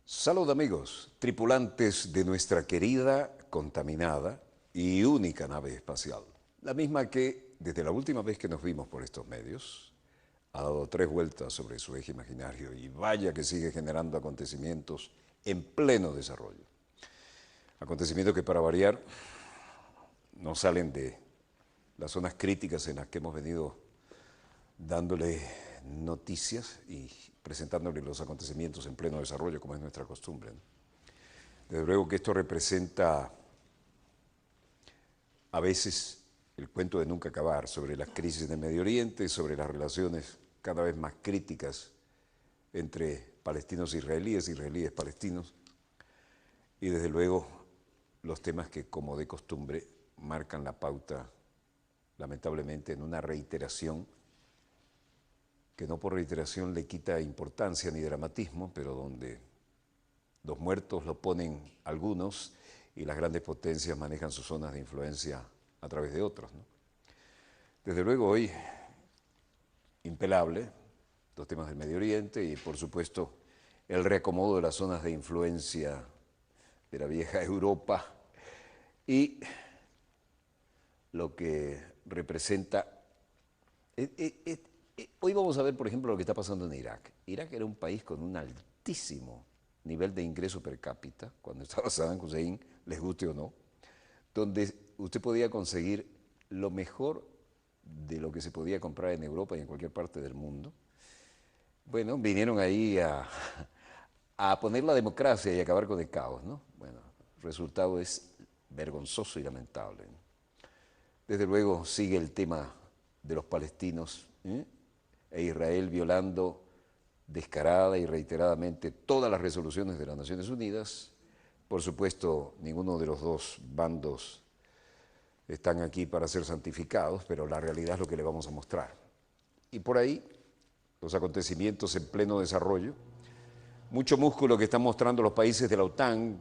Salud amigos, tripulantes de nuestra querida, contaminada y única nave espacial. La misma que, desde la última vez que nos vimos por estos medios, ha dado 3 vueltas sobre su eje imaginario y vaya que sigue generando acontecimientos en pleno desarrollo. Acontecimientos que, para variar, no salen de las zonas críticas en las que hemos venido dándole noticias y presentándole los acontecimientos en pleno desarrollo, como es nuestra costumbre, ¿no? Desde luego que esto representa a veces el cuento de nunca acabar sobre las crisis en el Medio Oriente, sobre las relaciones cada vez más críticas entre palestinos e israelíes, israelíes-palestinos, y desde luego los temas que, como de costumbre, marcan la pauta, lamentablemente, en una reiteración que no por reiteración le quita importancia ni dramatismo, pero donde los muertos lo ponen algunos y las grandes potencias manejan sus zonas de influencia a través de otros, ¿no? Desde luego hoy, impelable, los temas del Medio Oriente y por supuesto el reacomodo de las zonas de influencia de la vieja Europa y lo que representa... Hoy vamos a ver, por ejemplo, lo que está pasando en Irak. Irak era un país con un altísimo nivel de ingreso per cápita, cuando estaba Saddam Hussein, les guste o no, donde usted podía conseguir lo mejor de lo que se podía comprar en Europa y en cualquier parte del mundo. Bueno, vinieron ahí a poner la democracia y acabar con el caos, ¿no? Bueno, el resultado es vergonzoso y lamentable, ¿no? Desde luego sigue el tema de los palestinos, e Israel violando descarada y reiteradamente todas las resoluciones de las Naciones Unidas. Por supuesto, ninguno de los dos bandos están aquí para ser santificados, pero la realidad es lo que le vamos a mostrar. Y por ahí, los acontecimientos en pleno desarrollo, mucho músculo que están mostrando los países de la OTAN,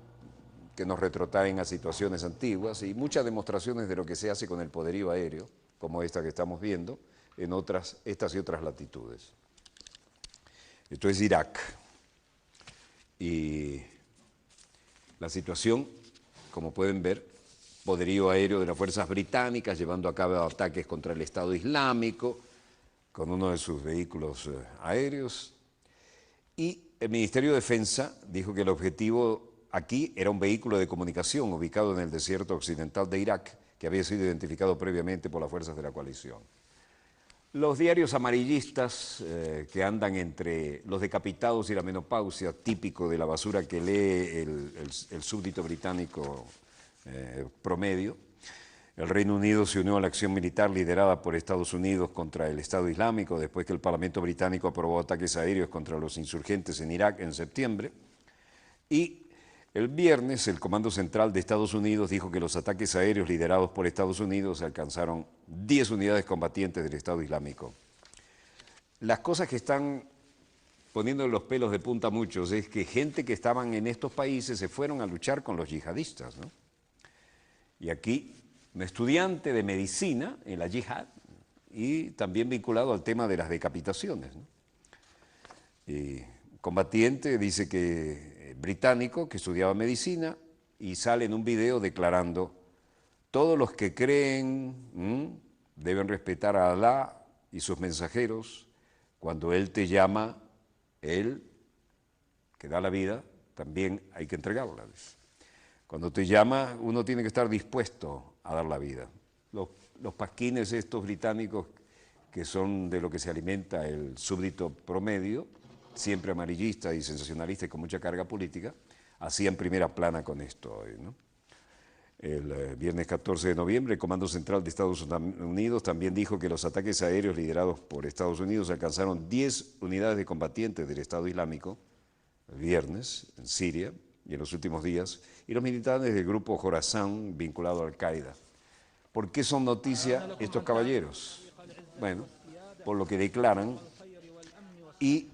que nos retrotraen a situaciones antiguas, y muchas demostraciones de lo que se hace con el poderío aéreo, como esta que estamos viendo, en estas y otras latitudes. Esto es Irak. Y la situación, como pueden ver, poderío aéreo de las fuerzas británicas llevando a cabo ataques contra el Estado Islámico con uno de sus vehículos aéreos. Y el Ministerio de Defensa dijo que el objetivo aquí era un vehículo de comunicación ubicado en el desierto occidental de Irak, que había sido identificado previamente por las fuerzas de la coalición. Los diarios amarillistas que andan entre los decapitados y la menopausia, típico de la basura que lee el súbdito británico promedio. El Reino Unido se unió a la acción militar liderada por Estados Unidos contra el Estado Islámico después que el Parlamento británico aprobó ataques aéreos contra los insurgentes en Irak en septiembre. Y el viernes, el Comando Central de Estados Unidos dijo que los ataques aéreos liderados por Estados Unidos alcanzaron 10 unidades combatientes del Estado Islámico. Las cosas que están poniendo los pelos de punta a muchos es que gente que estaban en estos países se fueron a luchar con los yihadistas, ¿no? Y aquí, un estudiante de medicina en la yihad y también vinculado al tema de las decapitaciones, ¿no? Y combatiente dice que británico que estudiaba medicina y sale en un video declarando: todos los que creen deben respetar a Alá y sus mensajeros. Cuando Él te llama, Él, que da la vida, también hay que entregarla. Cuando te llama, uno tiene que estar dispuesto a dar la vida. Los pasquines estos británicos, que son de lo que se alimenta el súbdito promedio, siempre amarillista y sensacionalista y con mucha carga política, hacían primera plana con esto hoy, ¿no? El viernes 14 de noviembre, el Comando Central de Estados Unidos también dijo que los ataques aéreos liderados por Estados Unidos alcanzaron 10 unidades de combatientes del Estado Islámico el viernes en Siria y en los últimos días, y los militares del grupo Khorasan vinculado a Al-Qaeda. ¿Por qué son noticia estos caballeros? Bueno, por lo que declaran, y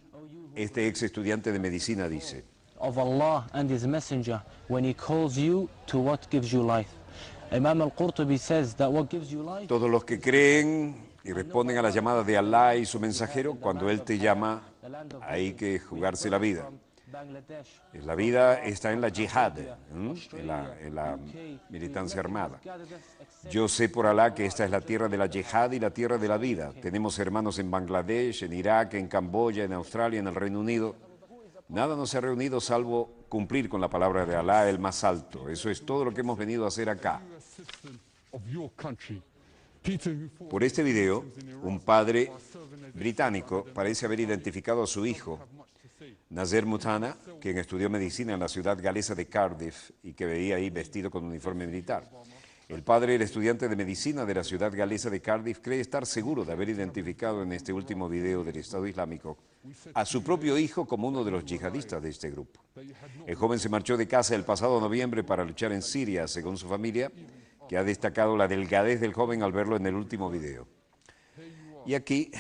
este ex estudiante de medicina dice: of Allah and His Messenger when He calls you to what gives you life. Todos los que creen y responden a las llamadas de Alá y su mensajero, cuando Él te llama, hay que jugarse la vida. La vida está en la yihad, en la militancia armada. Yo sé por Alá que esta es la tierra de la yihad y la tierra de la vida. Tenemos hermanos en Bangladesh, en Irak, en Camboya, en Australia, en el Reino Unido. Nada nos ha reunido salvo cumplir con la palabra de Alá, el más alto. Eso es todo lo que hemos venido a hacer acá. Por este video, un padre británico parece haber identificado a su hijo, Nazer Mutana, quien estudió medicina en la ciudad galesa de Cardiff y que veía ahí vestido con uniforme militar. El padre, el estudiante de medicina de la ciudad galesa de Cardiff, cree estar seguro de haber identificado en este último video del Estado Islámico a su propio hijo como uno de los yihadistas de este grupo. El joven se marchó de casa el pasado noviembre para luchar en Siria, según su familia, que ha destacado la delgadez del joven al verlo en el último video. Y aquí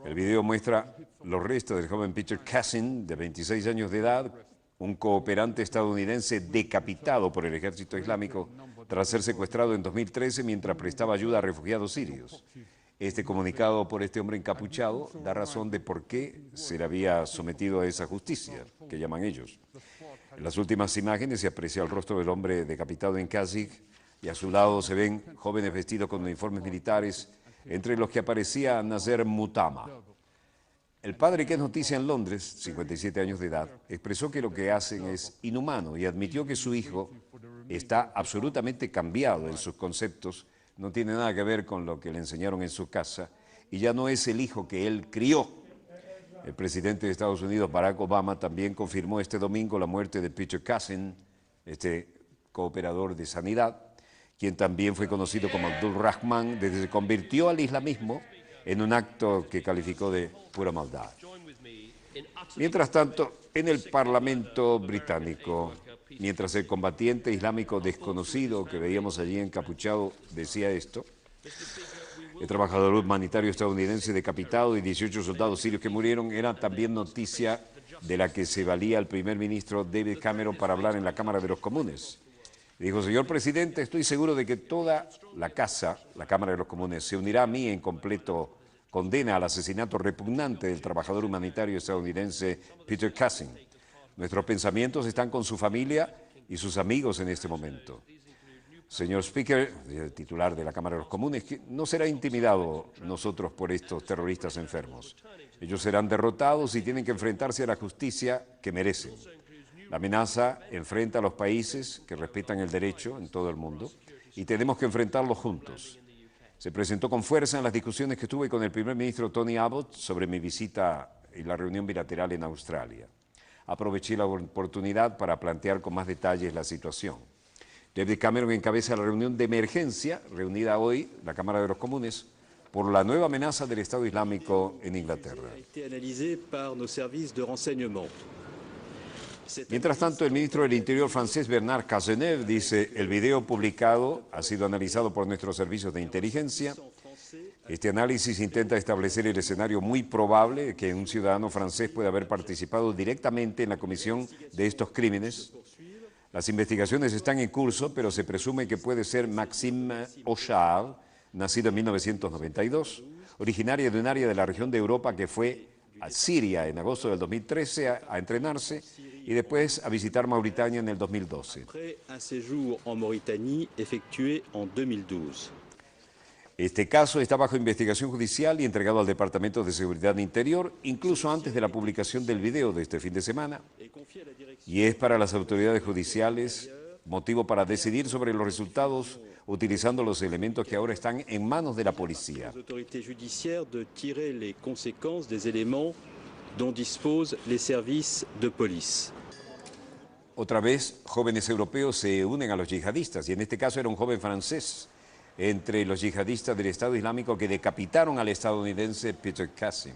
el video muestra los restos del joven Peter Cassin, de 26 años de edad, un cooperante estadounidense decapitado por el ejército islámico tras ser secuestrado en 2013 mientras prestaba ayuda a refugiados sirios. Este comunicado por este hombre encapuchado da razón de por qué se le había sometido a esa justicia, que llaman ellos. En las últimas imágenes se aprecia el rostro del hombre decapitado en Kazig y a su lado se ven jóvenes vestidos con uniformes militares, entre los que aparecía Nazer Mutama. El padre, que es noticia en Londres, 57 años de edad, expresó que lo que hacen es inhumano y admitió que su hijo está absolutamente cambiado en sus conceptos, no tiene nada que ver con lo que le enseñaron en su casa y ya no es el hijo que él crió. El presidente de Estados Unidos, Barack Obama, también confirmó este domingo la muerte de Peter Cassin, este cooperador de sanidad, quien también fue conocido como Abdul Rahman, desde que se convirtió al islamismo en un acto que calificó de pura maldad. Mientras tanto, en el Parlamento británico, mientras el combatiente islámico desconocido que veíamos allí encapuchado decía esto, el trabajador humanitario estadounidense decapitado y 18 soldados sirios que murieron era también noticia de la que se valía el primer ministro David Cameron para hablar en la Cámara de los Comunes. Dijo: señor presidente, estoy seguro de que toda la casa, la Cámara de los Comunes, se unirá a mí en completo condena al asesinato repugnante del trabajador humanitario estadounidense Peter Cassin. Nuestros pensamientos están con su familia y sus amigos en este momento. Señor Speaker, el titular de la Cámara de los Comunes, que no será intimidado nosotros por estos terroristas enfermos. Ellos serán derrotados y tienen que enfrentarse a la justicia que merecen. La amenaza enfrenta a los países que respetan el derecho en todo el mundo y tenemos que enfrentarlos juntos. Se presentó con fuerza en las discusiones que tuve con el primer ministro Tony Abbott sobre mi visita y la reunión bilateral en Australia. Aproveché la oportunidad para plantear con más detalles la situación. David Cameron encabeza la reunión de emergencia reunida hoy, la Cámara de los Comunes, por la nueva amenaza del Estado Islámico en Inglaterra. Mientras tanto, el ministro del Interior francés Bernard Cazeneuve dice: el video publicado ha sido analizado por nuestros servicios de inteligencia. Este análisis intenta establecer el escenario muy probable de que un ciudadano francés pueda haber participado directamente en la comisión de estos crímenes. Las investigaciones están en curso, pero se presume que puede ser Maxime Ochard, nacido en 1992, originario de un área de la región de Europa que fue a Siria en agosto del 2013 a entrenarse y después a visitar Mauritania en el 2012. Este caso está bajo investigación judicial y entregado al Departamento de Seguridad Interior, incluso antes de la publicación del video de este fin de semana, y es para las autoridades judiciales motivo para decidir sobre los resultados utilizando los elementos que ahora están en manos de la policía. Otra vez, jóvenes europeos se unen a los yihadistas, y en este caso era un joven francés entre los yihadistas del Estado Islámico que decapitaron al estadounidense Peter Cassin.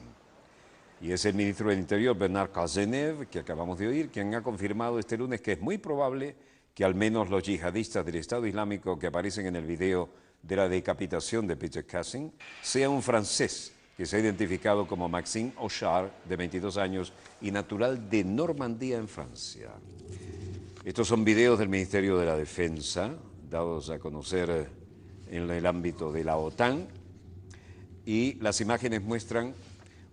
Y es el ministro del Interior, Bernard Cazeneuve, que acabamos de oír, quien ha confirmado este lunes que es muy probable que al menos los yihadistas del Estado Islámico que aparecen en el video de la decapitación de Peter Cassin sea un francés que se ha identificado como Maxime Ochard, de 22 años y natural de Normandía, en Francia. Estos son videos del Ministerio de la Defensa dados a conocer en el ámbito de la OTAN. Y las imágenes muestran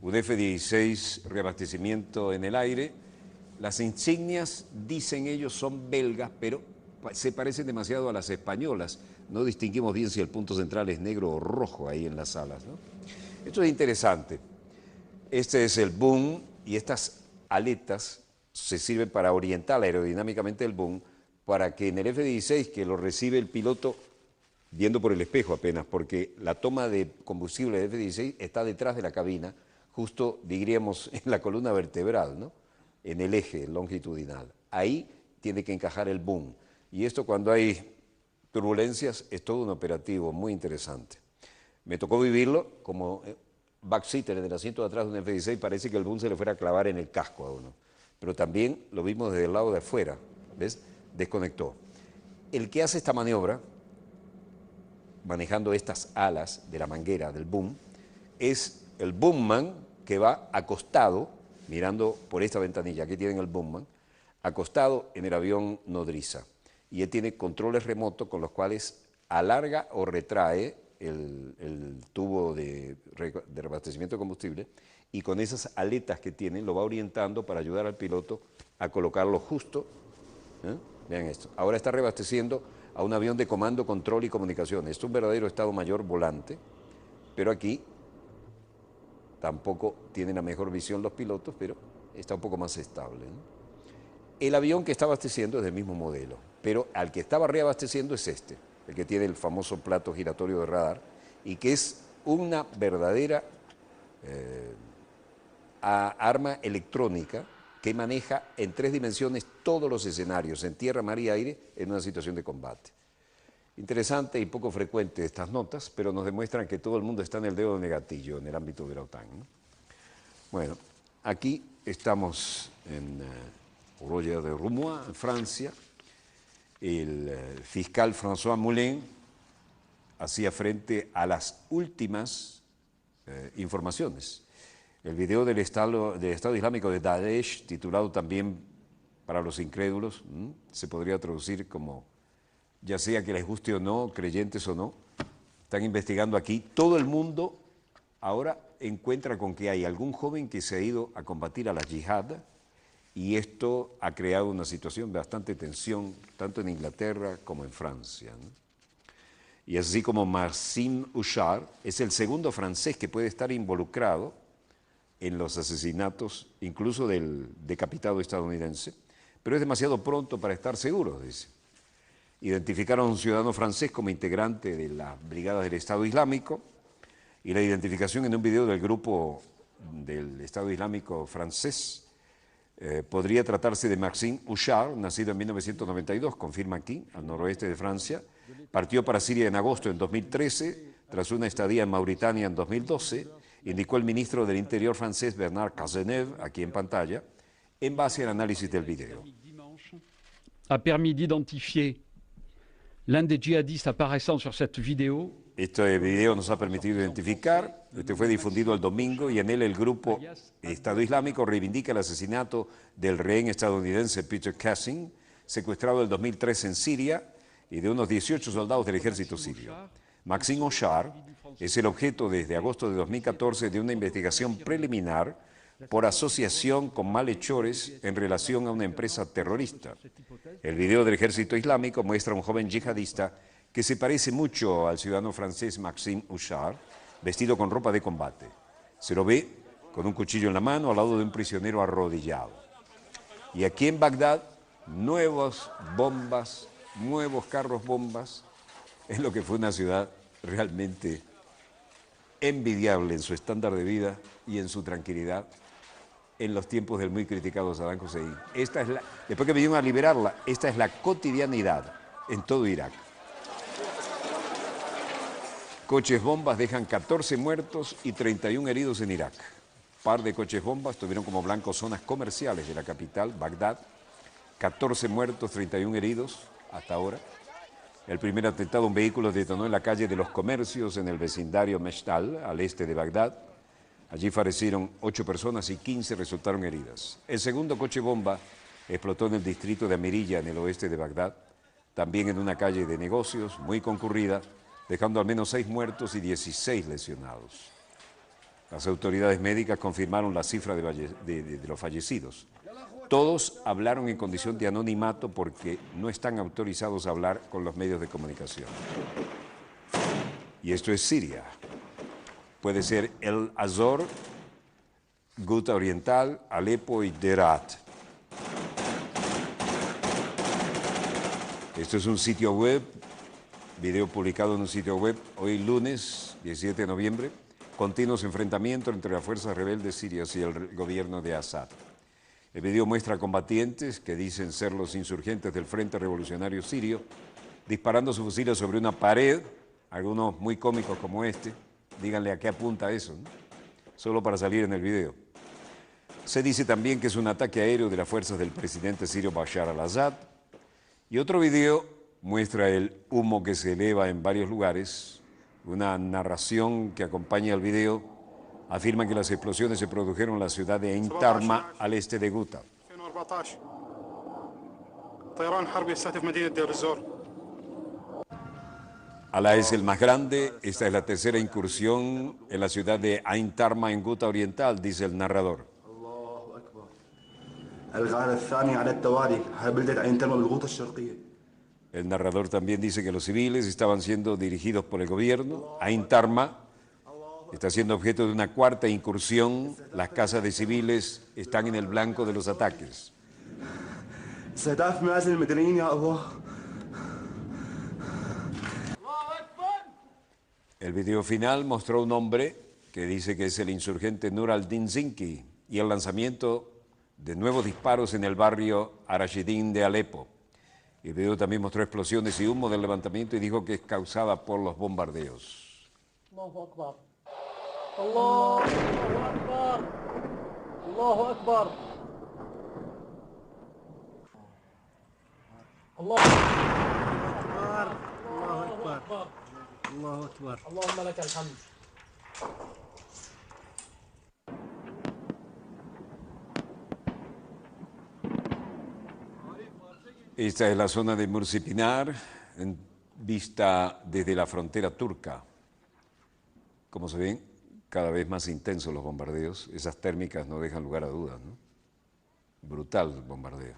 un F-16 reabastecimiento en el aire. Las insignias, dicen ellos, son belgas, pero se parecen demasiado a las españolas. No distinguimos bien si el punto central es negro o rojo ahí en las alas, ¿no? Esto es interesante. Este es el boom y estas aletas se sirven para orientar aerodinámicamente el boom para que en el F-16, que lo recibe el piloto viendo por el espejo apenas, porque la toma de combustible del F-16 está detrás de la cabina, justo, diríamos, en la columna vertebral, ¿no? En el eje longitudinal. Ahí tiene que encajar el boom. Y esto, cuando hay turbulencias, es todo un operativo muy interesante. Me tocó vivirlo como backseater, en el asiento de atrás de un F-16, parece que el boom se le fuera a clavar en el casco a uno. Pero también lo vimos desde el lado de afuera, ¿ves? Desconectó. El que hace esta maniobra, manejando estas alas de la manguera del boom, es el boomman que va acostado, mirando por esta ventanilla, aquí tienen el boomman, acostado en el avión nodriza. Y él tiene controles remotos con los cuales alarga o retrae el tubo de reabastecimiento de combustible, y con esas aletas que tiene lo va orientando para ayudar al piloto a colocarlo justo. Vean esto. Ahora está reabasteciendo a un avión de comando, control y comunicaciones. Es un verdadero Estado Mayor volante, pero aquí tampoco tienen la mejor visión los pilotos, pero está un poco más estable, ¿no? El avión que está abasteciendo es del mismo modelo, pero al que estaba reabasteciendo es este, el que tiene el famoso plato giratorio de radar, y que es una verdadera arma electrónica que maneja en 3 dimensiones todos los escenarios, en tierra, mar y aire, en una situación de combate. Interesante y poco frecuente estas notas, pero nos demuestran que todo el mundo está en el dedo del gatillo en el ámbito de la OTAN, ¿no? Bueno, aquí estamos en Roger de Roumois, en Francia. El fiscal François Moulin hacía frente a las últimas informaciones. El video del Estado Islámico de Daesh, titulado también para los incrédulos, se podría traducir como, ya sea que les guste o no, creyentes o no, están investigando aquí. Todo el mundo ahora encuentra con que hay algún joven que se ha ido a combatir a la yihad, y esto ha creado una situación de bastante tensión, tanto en Inglaterra como en Francia, ¿no? Y así como Maxime Houchard es el segundo francés que puede estar involucrado en los asesinatos, incluso del decapitado estadounidense, pero es demasiado pronto para estar seguros, dice. Identificaron a un ciudadano francés como integrante de las brigadas del Estado Islámico, y la identificación en un video del grupo del Estado Islámico francés podría tratarse de Maxime Houchard, nacido en 1992, confirma aquí, al noroeste de Francia. Partió para Siria en agosto en 2013, tras una estadía en Mauritania en 2012, indicó el ministro del Interior francés Bernard Cazeneuve, aquí en pantalla, en base al análisis del video. A permis d'identifier l'un des djihadistes apparaissant sur cette vidéo. Este video nos ha permitido identificar, este fue difundido el domingo, y en él el grupo Estado Islámico reivindica el asesinato del rehén estadounidense Peter Kassing, secuestrado en 2003 en Siria, y de unos 18 soldados del ejército sirio. Maxime Houchard es el objeto desde agosto de 2014 de una investigación preliminar por asociación con malhechores en relación a una empresa terrorista. El video del ejército islámico muestra a un joven yihadista que se parece mucho al ciudadano francés Maxime Houchard, vestido con ropa de combate. Se lo ve con un cuchillo en la mano al lado de un prisionero arrodillado. Y aquí en Bagdad, nuevas bombas, nuevos carros bombas, es lo que fue una ciudad realmente envidiable en su estándar de vida y en su tranquilidad en los tiempos del muy criticado Saddam Hussein. Después que vinieron a liberarla, esta es la cotidianidad en todo Irak. Coches bombas dejan 14 muertos y 31 heridos en Irak. Par de coches bombas tuvieron como blanco zonas comerciales de la capital, Bagdad. 14 muertos, 31 heridos hasta ahora. El primer atentado a un vehículo detonó en la calle de los Comercios, en el vecindario Meshtal, al este de Bagdad. Allí fallecieron 8 personas y 15 resultaron heridas. El segundo coche bomba explotó en el distrito de Amirilla, en el oeste de Bagdad. también en una calle de negocios muy concurrida, dejando al menos 6 muertos y 16 lesionados. Las autoridades médicas confirmaron la cifra de los fallecidos. Todos hablaron en condición de anonimato porque no están autorizados a hablar con los medios de comunicación. Y esto es Siria. Puede ser El Azor, Ghouta Oriental, Alepo y Derat. Esto es un sitio web, video publicado en un sitio web hoy lunes 17 de noviembre. Continuos enfrentamientos entre las fuerzas rebeldes sirias y el gobierno de Assad. El video muestra combatientes que dicen ser los insurgentes del Frente Revolucionario Sirio disparando sus fusiles sobre una pared, algunos muy cómicos como este. Díganle a qué apunta eso, ¿no? Solo para salir en el video. Se dice también que es un ataque aéreo de las fuerzas del presidente sirio Bashar al-Assad. Y otro video muestra el humo que se eleva en varios lugares. Una narración que acompaña el video afirma que las explosiones se produjeron en la ciudad de Ain Tarma, al este de Ghouta. Alá es el más grande. Esta es la tercera incursión en la ciudad de Ain Tarma, en Ghouta Oriental, dice el narrador. El narrador también dice que los civiles estaban siendo dirigidos por el gobierno. Ain Tarma está siendo objeto de una cuarta incursión. Las casas de civiles están en el blanco de los ataques. El video final mostró un hombre que dice que es el insurgente Nur al-Din Zinki y el lanzamiento de nuevos disparos en el barrio Arashidin de Alepo. El video también mostró explosiones y humo del levantamiento y dijo que es causada por los bombardeos. Allahu Akbar. Allahu Akbar. Allahu Akbar. Allahu Akbar. Allahu Akbar. Allahu Akbar. Allahumma lakal hamd. Esta es la zona de Mursipinar, vista desde la frontera turca. Como se ven, cada vez más intensos los bombardeos. Esas térmicas no dejan lugar a dudas, ¿no? Brutal el bombardeo.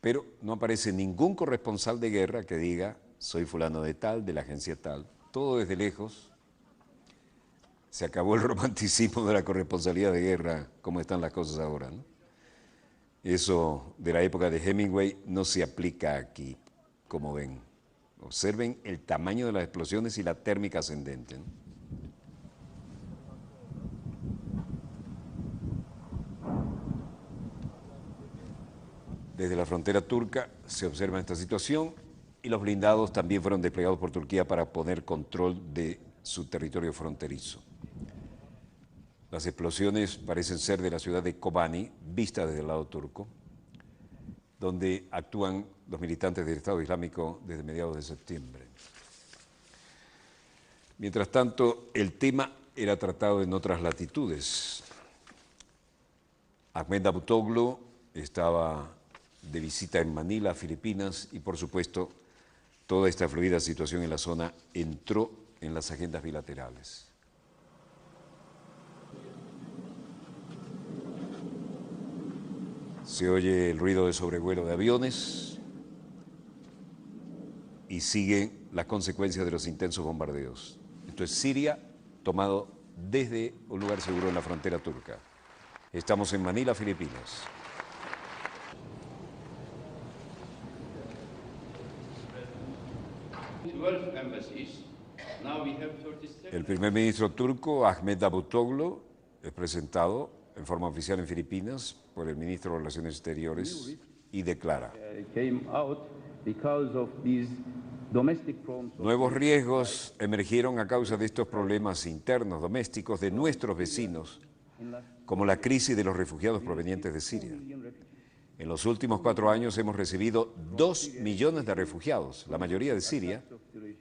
Pero no aparece ningún corresponsal de guerra que diga, soy fulano de tal, de la agencia tal. Todo desde lejos. Se acabó el romanticismo de la corresponsalía de guerra, como están las cosas ahora, ¿no? Eso de la época de Hemingway no se aplica aquí, como ven. Observen el tamaño de las explosiones y la térmica ascendente, ¿no? Desde la frontera turca se observa esta situación y los blindados también fueron desplegados por Turquía para poner control de su territorio fronterizo. Las explosiones parecen ser de la ciudad de Kobani, vista desde el lado turco, donde actúan los militantes del Estado Islámico desde mediados de septiembre. Mientras tanto, el tema era tratado en otras latitudes. Ahmed Davutoglu estaba de visita en Manila, Filipinas, y por supuesto, toda esta fluida situación en la zona entró en las agendas bilaterales. Se oye el ruido de sobrevuelo de aviones y siguen las consecuencias de los intensos bombardeos. Esto es Siria, tomado desde un lugar seguro en la frontera turca. Estamos en Manila, Filipinas. El primer ministro turco, Ahmed Davutoglu, es presentado en forma oficial en Filipinas por el ministro de Relaciones Exteriores y declara: nuevos riesgos emergieron a causa de estos problemas internos domésticos de nuestros vecinos, como la crisis de los refugiados provenientes de Siria. En los últimos 4 años hemos recibido 2 millones de refugiados, la mayoría de Siria,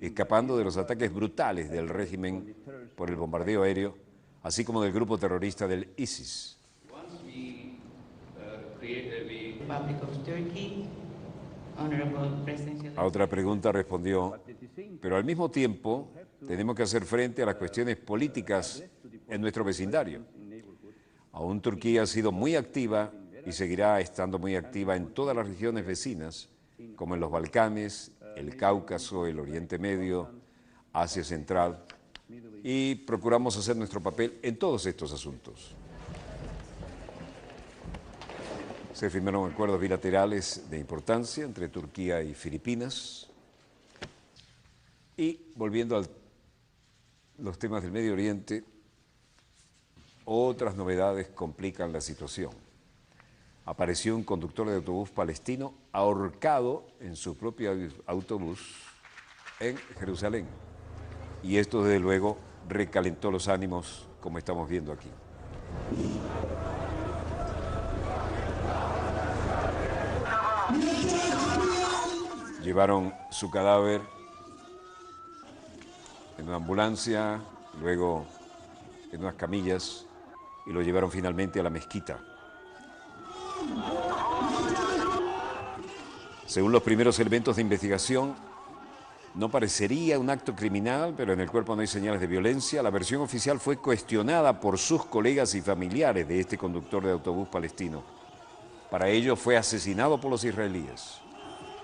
escapando de los ataques brutales del régimen por el bombardeo aéreo, así como del grupo terrorista del ISIS. Honorable President A otra pregunta respondió, pero al mismo tiempo tenemos que hacer frente a las cuestiones políticas en nuestro vecindario. Aún Turquía ha sido muy activa y seguirá estando muy activa en todas las regiones vecinas, como en los Balcanes, el Cáucaso, el Oriente Medio, Asia Central, y procuramos hacer nuestro papel en todos estos asuntos. Se firmaron acuerdos bilaterales de importancia entre Turquía y Filipinas. Y volviendo a los temas del Medio Oriente, otras novedades complican la situación. Apareció un conductor de autobús palestino ahorcado en su propio autobús en Jerusalén. Y esto, desde luego, recalentó los ánimos, como estamos viendo aquí. Llevaron su cadáver en una ambulancia, luego en unas camillas, y lo llevaron finalmente a la mezquita. Según los primeros elementos de investigación, no parecería un acto criminal, pero en el cuerpo no hay señales de violencia. La versión oficial fue cuestionada por sus colegas y familiares de este conductor de autobús palestino. Para ello fue asesinado por los israelíes.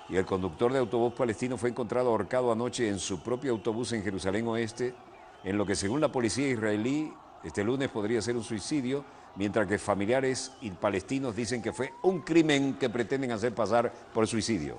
Y el conductor de autobús palestino fue encontrado ahorcado anoche en su propio autobús en Jerusalén Oeste, en lo que según la policía israelí, este lunes podría ser un suicidio, mientras que familiares y palestinos dicen que fue un crimen que pretenden hacer pasar por suicidio.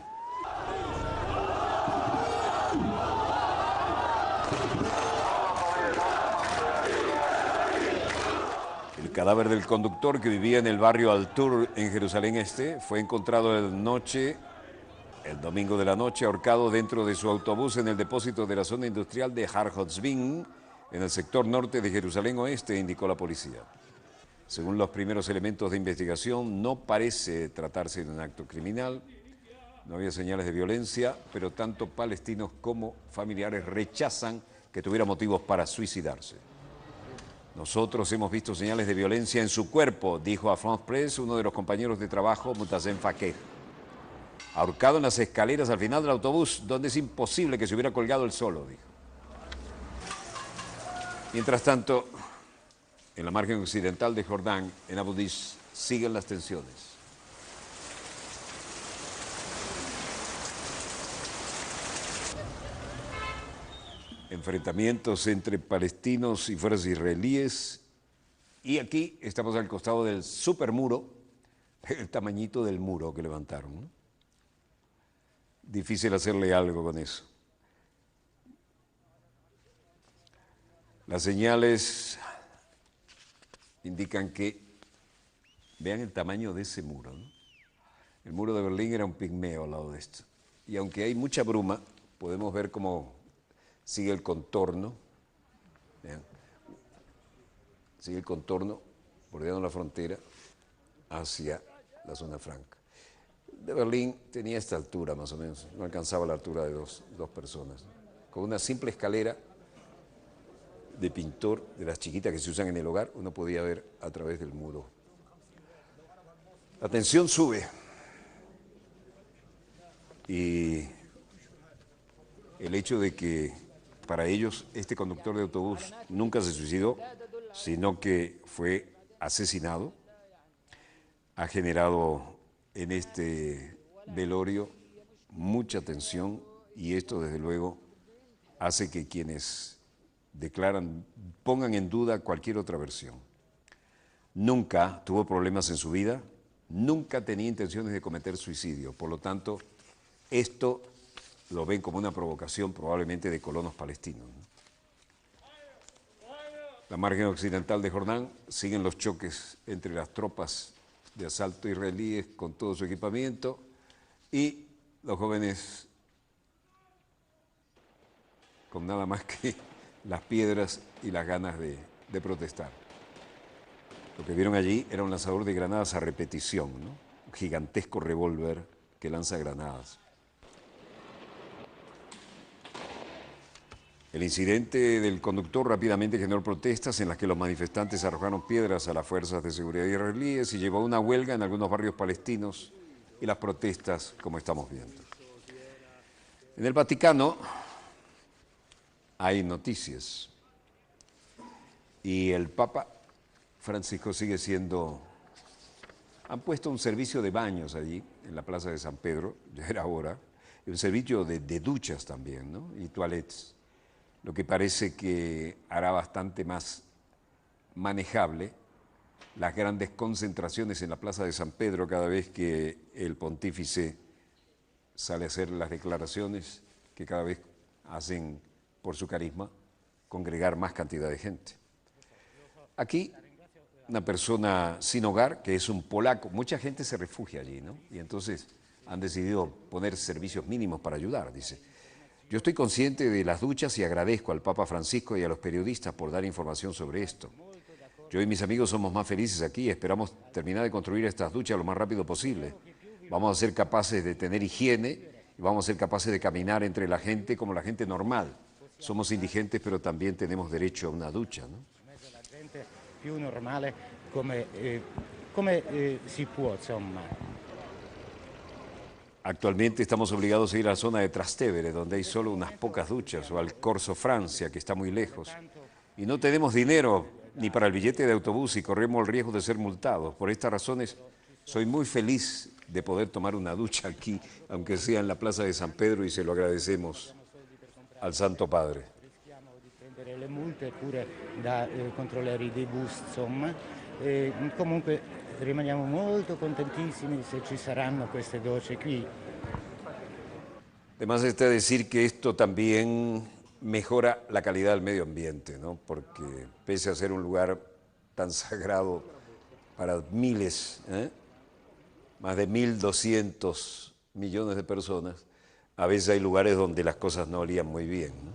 El cadáver del conductor, que vivía en el barrio Al-Tur en Jerusalén Este, fue encontrado el domingo de la noche, ahorcado dentro de su autobús en el depósito de la zona industrial de Har Hozvin, en el sector norte de Jerusalén Oeste, indicó la policía. Según los primeros elementos de investigación, no parece tratarse de un acto criminal. No había señales de violencia, pero tanto palestinos como familiares rechazan que tuviera motivos para suicidarse. Nosotros hemos visto señales de violencia en su cuerpo, dijo a France Press uno de los compañeros de trabajo, Mutazem Fakeh. Ahorcado en las escaleras al final del autobús, donde es imposible que se hubiera colgado él solo, dijo. Mientras tanto, en la margen occidental de Jordán, en Abu Dis, siguen las tensiones. Enfrentamientos entre palestinos y fuerzas israelíes. Y aquí estamos al costado del supermuro, el tamañito del muro que levantaron, ¿no? Difícil hacerle algo con eso. Las señales indican que, vean el tamaño de ese muro, ¿no? El muro de Berlín era un pigmeo al lado de esto. Y aunque hay mucha bruma, podemos ver cómo sigue el contorno. Vean. Sigue el contorno, bordeando la frontera, hacia la zona franca. De Berlín tenía esta altura más o menos, no alcanzaba la altura de dos personas, ¿no? Con una simple escalera de pintor, de las chiquitas que se usan en el hogar, uno podía ver a través del muro. La tensión sube y el hecho de que para ellos este conductor de autobús nunca se suicidó, sino que fue asesinado, ha generado en este velorio mucha tensión, y esto desde luego hace que quienes declaran pongan en duda cualquier otra versión. Nunca tuvo problemas en su vida, nunca tenía intenciones de cometer suicidio, por lo tanto esto lo ven como una provocación probablemente de colonos palestinos, ¿no? La margen occidental de Jordán siguen los choques entre las tropas de asalto israelíes con todo su equipamiento y los jóvenes con nada más que las piedras y las ganas de protestar. Lo que vieron allí era un lanzador de granadas a repetición, ¿no? Un gigantesco revólver que lanza granadas. El incidente del conductor rápidamente generó protestas en las que los manifestantes arrojaron piedras a las fuerzas de seguridad israelíes y llevó a una huelga en algunos barrios palestinos y las protestas como estamos viendo. En el Vaticano hay noticias y el Papa Francisco sigue siendo... Han puesto un servicio de baños allí, en la Plaza de San Pedro, ya era hora, y un servicio de duchas también, ¿no? Y toilettes, lo que parece que hará bastante más manejable las grandes concentraciones en la Plaza de San Pedro cada vez que el pontífice sale a hacer las declaraciones que cada vez hacen, por su carisma, congregar más cantidad de gente. Aquí, una persona sin hogar, que es un polaco, mucha gente se refugia allí, ¿no? Y entonces han decidido poner servicios mínimos para ayudar, dice. Yo estoy consciente de las duchas y agradezco al Papa Francisco y a los periodistas por dar información sobre esto. Yo y mis amigos somos más felices aquí y esperamos terminar de construir estas duchas lo más rápido posible. Vamos a ser capaces de tener higiene y vamos a ser capaces de caminar entre la gente como la gente normal. Somos indigentes, pero también tenemos derecho a una ducha, ¿no? La gente più normale come si può, insomma. Actualmente estamos obligados a ir a la zona de Trastevere, donde hay solo unas pocas duchas, o al Corso Francia, que está muy lejos. Y no tenemos dinero ni para el billete de autobús y corremos el riesgo de ser multados. Por estas razones, soy muy feliz de poder tomar una ducha aquí, aunque sea en la Plaza de San Pedro, y se lo agradecemos al Santo Padre. Rischiamo di prendere le multe pure da controllori dei bus, insomma. Comunque rimaniamo molto contentissimi se ci saranno queste docce qui. Además está decir que esto también mejora la calidad del medio ambiente, ¿no? Porque pese a ser un lugar tan sagrado para miles, más de 1.200 millones de personas, a veces hay lugares donde las cosas no olían muy bien, ¿no?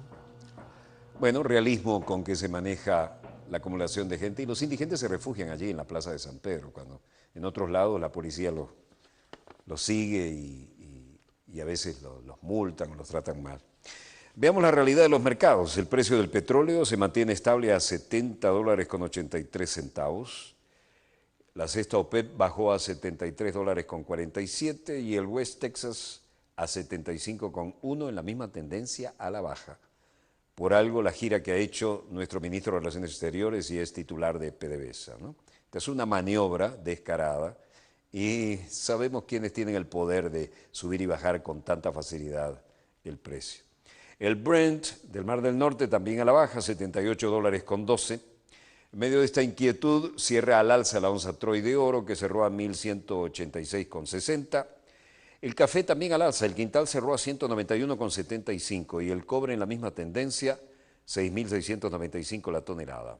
Bueno, realismo con que se maneja la acumulación de gente, y los indigentes se refugian allí en la Plaza de San Pedro, cuando en otros lados la policía los sigue y a veces los multan o los tratan mal. Veamos la realidad de los mercados. El precio del petróleo se mantiene estable a $70.83. La cesta OPEP bajó a $73.47 y el West Texas a 75,1 en la misma tendencia a la baja. Por algo la gira que ha hecho nuestro ministro de Relaciones Exteriores y es titular de PDVSA, ¿no? Esta es una maniobra descarada y sabemos quiénes tienen el poder de subir y bajar con tanta facilidad el precio. El Brent del Mar del Norte también a la baja, $78.12. En medio de esta inquietud cierra al alza la onza Troy de oro, que cerró a 1.186,60. El café también al alza, el quintal cerró a 191,75 y el cobre en la misma tendencia, 6.695 la tonelada.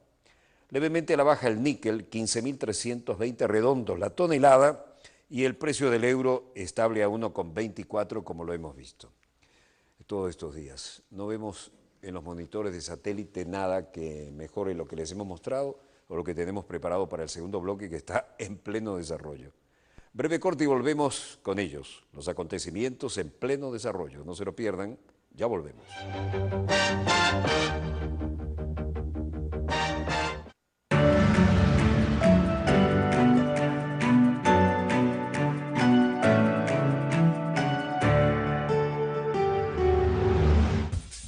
Levemente a la baja el níquel, 15.320 redondos la tonelada, y el precio del euro estable a 1,24 como lo hemos visto todos estos días. No vemos en los monitores de satélite nada que mejore lo que les hemos mostrado o lo que tenemos preparado para el segundo bloque, que está en pleno desarrollo. Breve corte y volvemos con ellos, los acontecimientos en pleno desarrollo. No se lo pierdan, ya volvemos.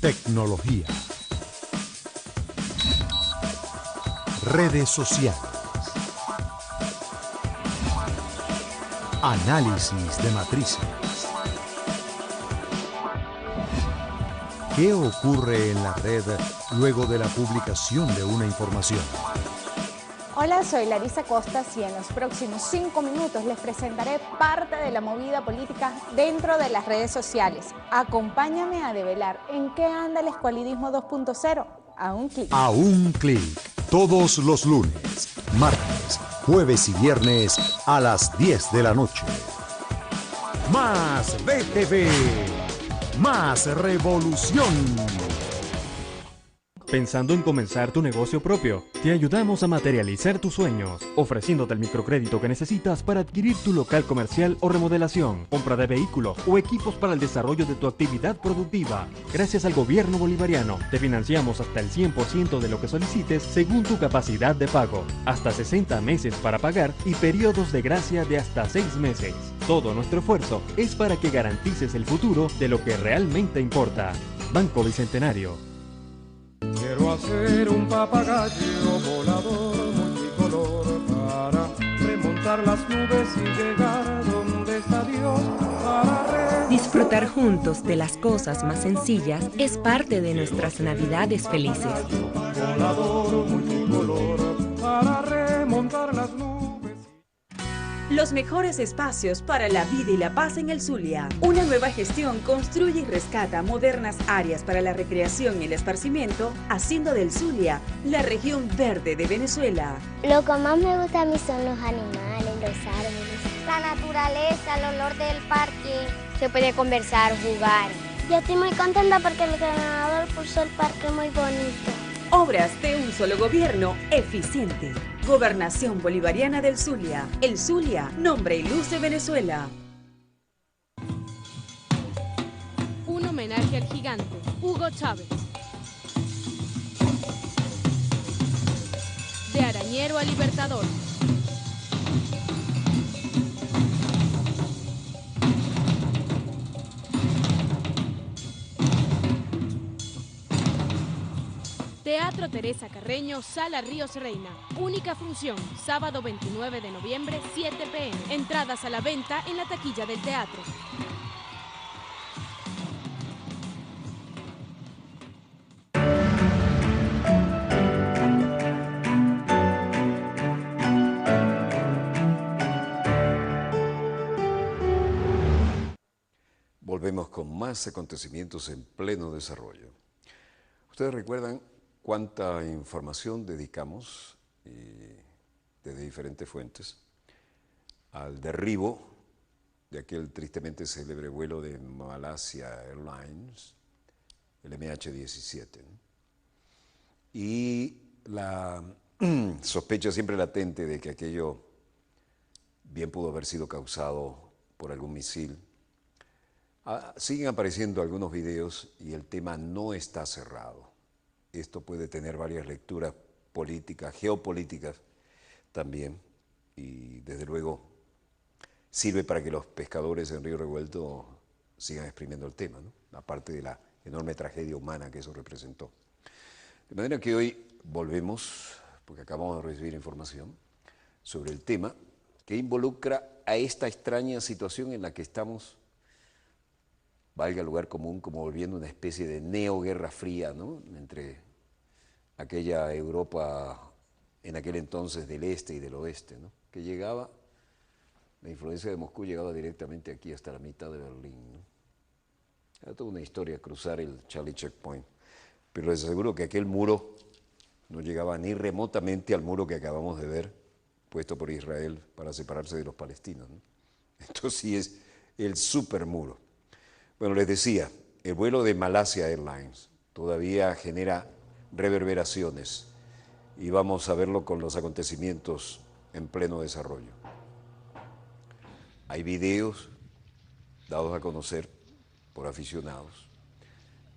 Tecnología. Redes sociales. Análisis de matrices. ¿Qué ocurre en la red luego de la publicación de una información? Hola, soy Larisa Costas y en los próximos 5 minutos les presentaré parte de la movida política dentro de las redes sociales. Acompáñame a develar en qué anda el escualidismo 2.0 a un clic. A un clic, todos los lunes, martes, jueves y viernes a las 10 de la noche. Más BTV, más revolución. ¿Pensando en comenzar tu negocio propio? Te ayudamos a materializar tus sueños, ofreciéndote el microcrédito que necesitas para adquirir tu local comercial o remodelación, compra de vehículos o equipos para el desarrollo de tu actividad productiva. Gracias al gobierno bolivariano, te financiamos hasta el 100% de lo que solicites según tu capacidad de pago, hasta 60 meses para pagar y periodos de gracia de hasta 6 meses. Todo nuestro esfuerzo es para que garantices el futuro de lo que realmente importa. Banco Bicentenario. Quiero hacer un papagayo volador multicolor para remontar las nubes y llegar donde está Dios para disfrutar juntos de las cosas más sencillas es parte de nuestras Navidades felices. Volador multicolor para remontar las nubes. Los mejores espacios para la vida y la paz en el Zulia. Una nueva gestión construye y rescata modernas áreas para la recreación y el esparcimiento, haciendo del Zulia la región verde de Venezuela. Lo que más me gusta a mí son los animales, los árboles, la naturaleza, el olor del parque. Se puede conversar, jugar. Yo estoy muy contenta porque el gobernador puso el parque muy bonito. Obras de un solo gobierno eficiente. Gobernación Bolivariana del Zulia. El Zulia, nombre y luz de Venezuela. Un homenaje al gigante, Hugo Chávez. De arañero a libertador. Teatro Teresa Carreño, Sala Ríos Reina. Única función, sábado 29 de noviembre, 7 p.m. Entradas a la venta en la taquilla del teatro. Volvemos con más acontecimientos en pleno desarrollo. Ustedes recuerdan cuánta información dedicamos desde diferentes fuentes al derribo de aquel tristemente célebre vuelo de Malaysia Airlines, el MH17. Y la sospecha siempre latente de que aquello bien pudo haber sido causado por algún misil. Siguen apareciendo algunos videos y el tema no está cerrado. Esto puede tener varias lecturas políticas, geopolíticas también, y desde luego sirve para que los pescadores en Río Revuelto sigan exprimiendo el tema, ¿no? Aparte de la enorme tragedia humana que eso representó. De manera que hoy volvemos, porque acabamos de recibir información sobre el tema que involucra a esta extraña situación en la que estamos, valga el lugar común, como volviendo una especie de neoguerra fría, ¿no? Entre aquella Europa en aquel entonces del este y del oeste, ¿no? Que llegaba, la influencia de Moscú llegaba directamente aquí hasta la mitad de Berlín, ¿no? Era toda una historia cruzar el Charlie Checkpoint, pero les aseguro que aquel muro no llegaba ni remotamente al muro que acabamos de ver puesto por Israel para separarse de los palestinos, ¿no? Esto sí es el supermuro. Bueno, les decía, el vuelo de Malaysia Airlines todavía genera reverberaciones y vamos a verlo con los acontecimientos en pleno desarrollo. Hay videos dados a conocer por aficionados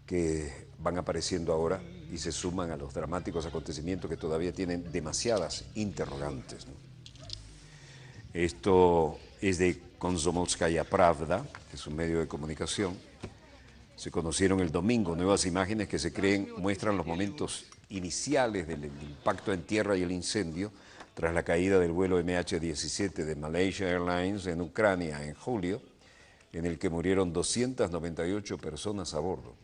que van apareciendo ahora y se suman a los dramáticos acontecimientos que todavía tienen demasiadas interrogantes, ¿no? Esto es de Komsomolskaya Pravda, que es un medio de comunicación. Se conocieron el domingo nuevas imágenes que se creen muestran los momentos iniciales del impacto en tierra y el incendio tras la caída del vuelo MH17 de Malaysia Airlines en Ucrania en julio, en el que murieron 298 personas a bordo.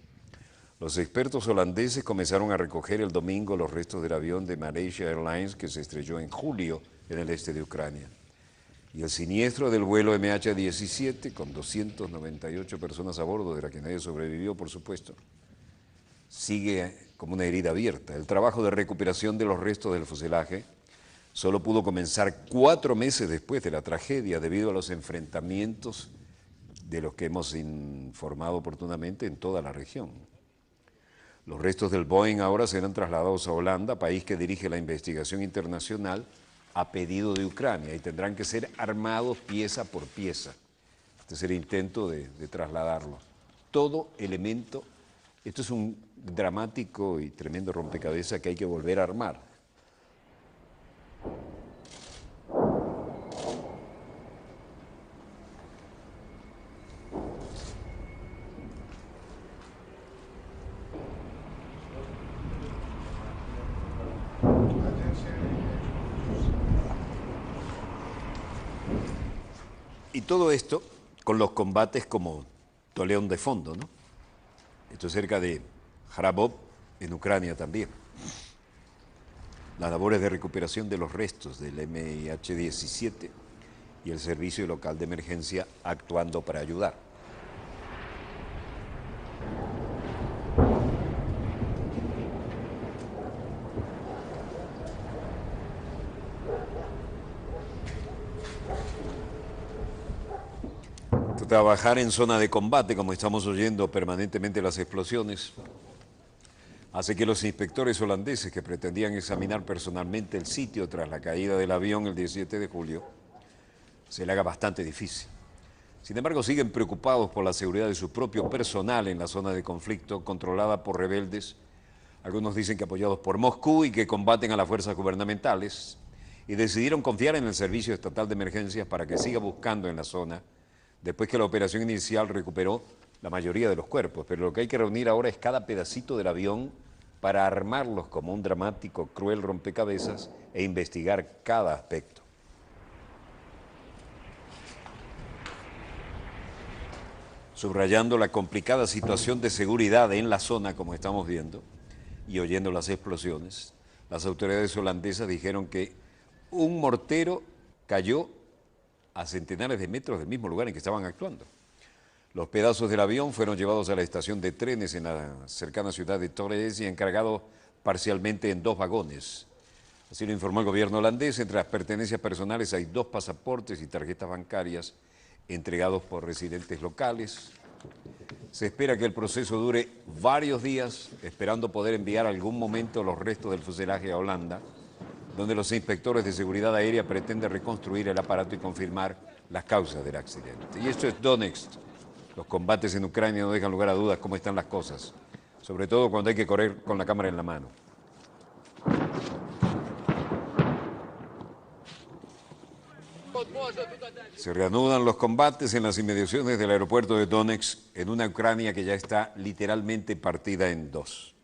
Los expertos holandeses comenzaron a recoger el domingo los restos del avión de Malaysia Airlines que se estrelló en julio en el este de Ucrania. Y el siniestro del vuelo MH17, con 298 personas a bordo, de la que nadie sobrevivió, por supuesto, sigue como una herida abierta. El trabajo de recuperación de los restos del fuselaje solo pudo comenzar 4 meses después de la tragedia, debido a los enfrentamientos de los que hemos informado oportunamente en toda la región. Los restos del Boeing ahora serán trasladados a Holanda, país que dirige la investigación internacional a pedido de Ucrania, y tendrán que ser armados pieza por pieza. Este es el intento de trasladarlos. Todo elemento, esto es un dramático y tremendo rompecabezas que hay que volver a armar. Y todo esto con los combates como Toleón de fondo, ¿no? Esto es cerca de Kharabov, en Ucrania también. Las labores de recuperación de los restos del MiH-17 y el servicio local de emergencia actuando para ayudar. Trabajar en zona de combate, como estamos oyendo permanentemente las explosiones, hace que los inspectores holandeses que pretendían examinar personalmente el sitio tras la caída del avión el 17 de julio, se le haga bastante difícil. Sin embargo, siguen preocupados por la seguridad de su propio personal en la zona de conflicto controlada por rebeldes. Algunos dicen que apoyados por Moscú y que combaten a las fuerzas gubernamentales, y decidieron confiar en el Servicio Estatal de Emergencias para que siga buscando en la zona, después que la operación inicial recuperó la mayoría de los cuerpos. Pero lo que hay que reunir ahora es cada pedacito del avión para armarlos como un dramático, cruel rompecabezas e investigar cada aspecto. Subrayando la complicada situación de seguridad en la zona, como estamos viendo, y oyendo las explosiones, las autoridades holandesas dijeron que un mortero cayó a centenares de metros del mismo lugar en que estaban actuando. Los pedazos del avión fueron llevados a la estación de trenes en la cercana ciudad de Torres y encargados parcialmente en 2 vagones. Así lo informó el gobierno holandés. Entre las pertenencias personales hay 2 pasaportes y tarjetas bancarias entregados por residentes locales. Se espera que el proceso dure varios días, esperando poder enviar algún momento los restos del fuselaje a Holanda, donde los inspectores de seguridad aérea pretenden reconstruir el aparato y confirmar las causas del accidente. Y esto es Donetsk. Los combates en Ucrania no dejan lugar a dudas cómo están las cosas, sobre todo cuando hay que correr con la cámara en la mano. Se reanudan los combates en las inmediaciones del aeropuerto de Donetsk, en una Ucrania que ya está literalmente partida en 2.